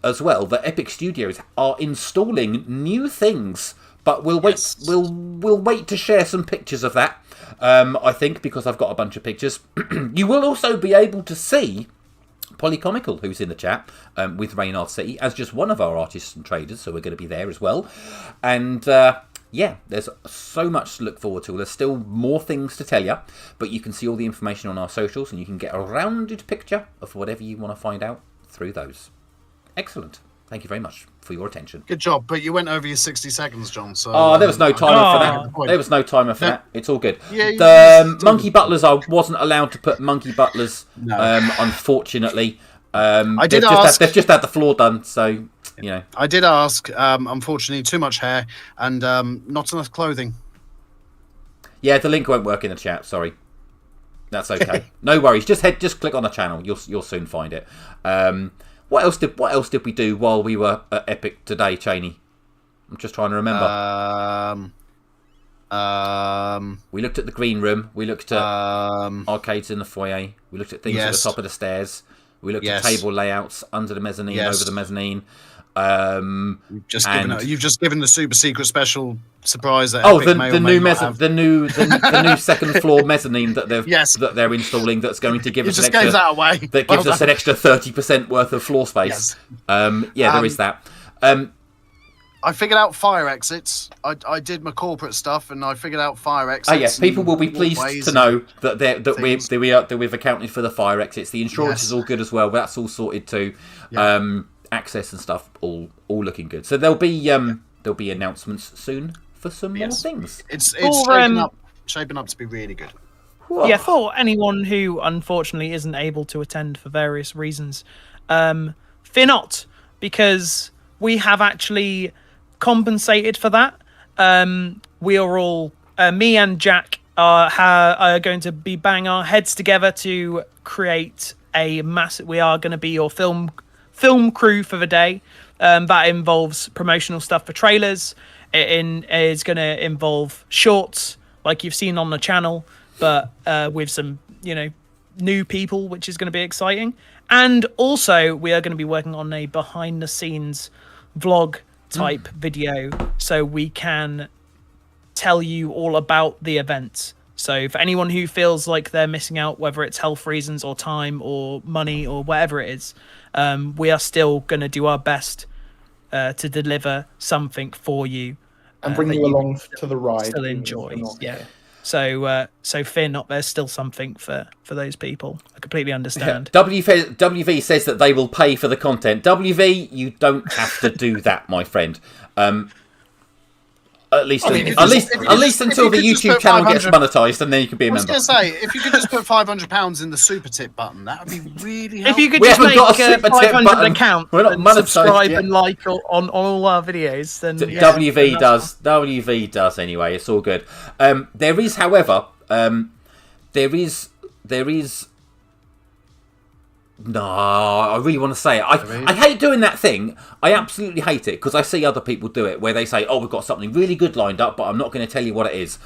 as well that Epic Studios are installing new things, but we'll wait. Yes. We'll wait to share some pictures of that. I think, because I've got a bunch of pictures. You will also be able to see Polycomical, who's in the chat with Reynard City as just one of our artists and traders, so we're going to be there as well. And yeah, there's so much to look forward to. There's still more things to tell you, but you can see all the information on our socials and you can get a rounded picture of whatever you want to find out through those. Excellent. Thank you very much for your attention. Good job, but you went over your 60 seconds, John. So oh, there was no timer for that. There was no timer for that. It's all good. Yeah, the Monkey Butlers, I wasn't allowed to put Monkey Butlers, unfortunately. I did ask. They've just had the floor done, so, you know. I did ask. Unfortunately, too much hair and not enough clothing. Yeah, the link won't work in the chat. Sorry. That's okay. No worries. Just click on the channel. You'll soon find it. What else did we do while we were at Epic today, Chaney? I'm just trying to remember. We looked at the green room. We looked at arcades in the foyer. We looked at things at the top of the stairs. We looked at table layouts under the mezzanine, over the mezzanine. You've just given the super secret special surprise that the new second floor mezzanine that they're installing that's going to give us an extra, that away. That gives us an extra 30% worth of floor space. There is that. I figured out fire exits. I did my corporate stuff and I figured out fire exits. Oh yes, people will be pleased to know that we've accounted for the fire exits. The insurance is all good as well. That's all sorted too. Yeah. Access and stuff all looking good. So there'll be announcements soon for some more things. It's shaping up to be really good. Whoa. Yeah, for anyone who unfortunately isn't able to attend for various reasons, fear not, because we have actually compensated for that. We are all, me and Jack are going to be banging our heads together to create a massive. We are going to be your film crew for the day. That involves promotional stuff for trailers. It is going to involve shorts like you've seen on the channel, but with some new people, which is going to be exciting. And also we are going to be working on a behind the scenes vlog type video, so we can tell you all about the event. So for anyone who feels like they're missing out, whether it's health reasons or time or money or whatever it is, we are still going to do our best to deliver something for you and bring you along to the ride. Still enjoy, So fear not. There's still something for those people. I completely understand. WV says that they will pay for the content. WV, you don't have to do that, my friend. At least until the YouTube channel gets monetized, and then you can be a member. I was going to say, if you could just put £500 in the super tip button, that would be really helpful. If you could just make a 500 account and subscribe and like on all our videos, then WV does. WV does anyway. It's all good. There is, however, there is. No, I really want to say it. I hate doing that thing. I absolutely hate it because I see other people do it where they say, "Oh, we've got something really good lined up, but I'm not going to tell you what it is."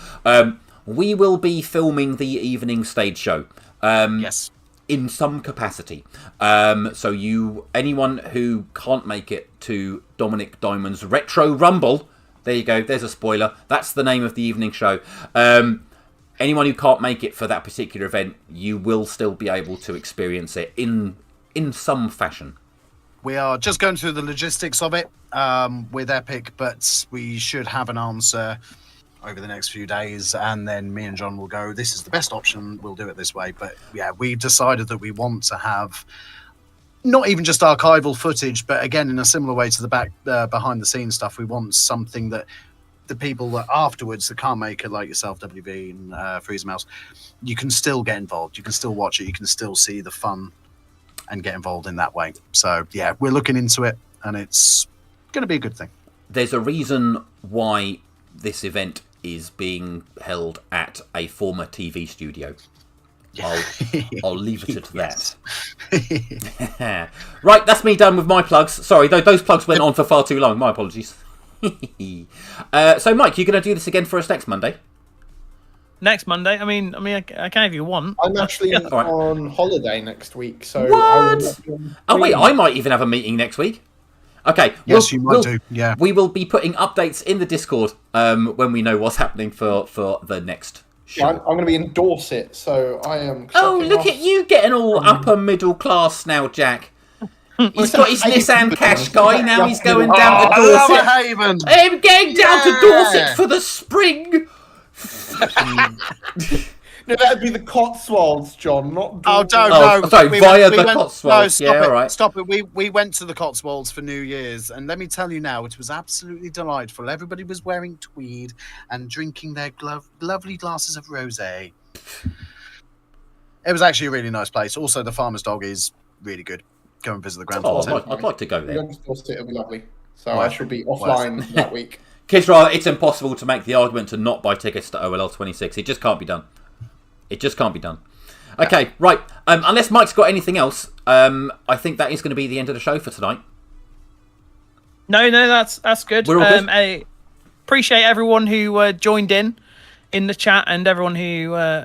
We will be filming the evening stage show. Yes. In some capacity. So anyone who can't make it to Dominic Diamond's Retro Rumble, there you go. There's a spoiler. That's the name of the evening show. Anyone who can't make it for that particular event, you will still be able to experience it in some fashion. We are just going through the logistics of it with Epic, but we should have an answer over the next few days, and then me and John will go, this is the best option, we'll do it this way. But yeah, we decided that we want to have not even just archival footage, but again, in a similar way to the back behind the scenes stuff, we want something that the people that afterwards that can't make it, like yourself, WV and Freezer Mouse, you can still get involved. You can still watch it. You can still see the fun and get involved in that way. So yeah, we're looking into it, and it's going to be a good thing. There's a reason why this event is being held at a former TV studio. I'll leave it at that. Right, that's me done with my plugs. Sorry, those plugs went on for far too long. My apologies. So, Mike, you're going to do this again for us next Monday? Next Monday? I mean, I can if you want. I'm actually on holiday next week, so. What? Wait, I might even have a meeting next week. Okay. Yes, you might do. Yeah. We will be putting updates in the Discord when we know what's happening for the next Yeah, I'm going to be in Dorset, so I am. Oh, look at you getting all upper middle class now, Jack. He's got his Nissan Qashqai, now he's going down to Dorset. Haven. I'm going down to Dorset for the spring. No, that'd be the Cotswolds, John, not. Oh, don't Oh, no. sorry, via the went, Cotswolds. No, stop Yeah, it. all right. Stop it. We went to the Cotswolds for New Year's, and let me tell you now, it was absolutely delightful. Everybody was wearing tweed and drinking their lovely glasses of rosé. It was actually a really nice place. Also, the farmer's dog is really good. Go and visit the Grand Oh, Hotel. I'd like to go there. Dorset will be lovely. So I shall be offline that week. Kisra, it's impossible to make the argument to not buy tickets to OLL 26. It just can't be done. It just can't be done. Okay, right. Unless Mike's got anything else, I think that is going to be the end of the show for tonight. No, that's good. We're all good? I appreciate everyone who joined in the chat and everyone who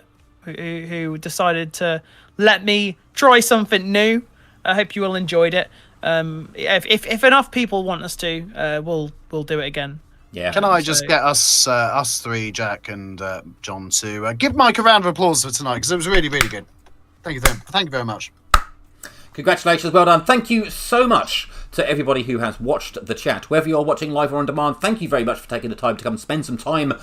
decided to let me try something new. I hope you all enjoyed it. If enough people want us to, we'll do it again. Yeah. Can I just get us three, Jack and John, to give Mike a round of applause for tonight, because it was really, really good. Thank you very much. Congratulations, well done. Thank you so much to everybody who has watched the chat. Whether you're watching live or on demand, thank you very much for taking the time to come spend some time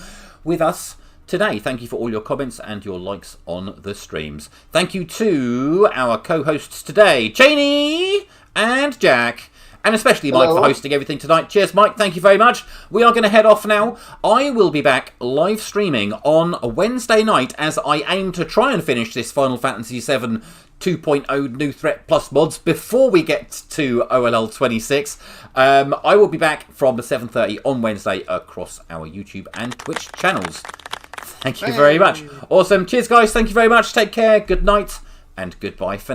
with us today. Thank you for all your comments and your likes on the streams. Thank you to our co-hosts today, Chaney and Jack. And especially Mike for hosting everything tonight. Cheers, Mike. Thank you very much. We are going to head off now. I will be back live streaming on a Wednesday night as I aim to try and finish this Final Fantasy VII 2.0 New Threat Plus mods before we get to OLL 26. I will be back from 7:30 on Wednesday across our YouTube and Twitch channels. Thank you very much. Awesome. Cheers, guys. Thank you very much. Take care. Good night and goodbye for now.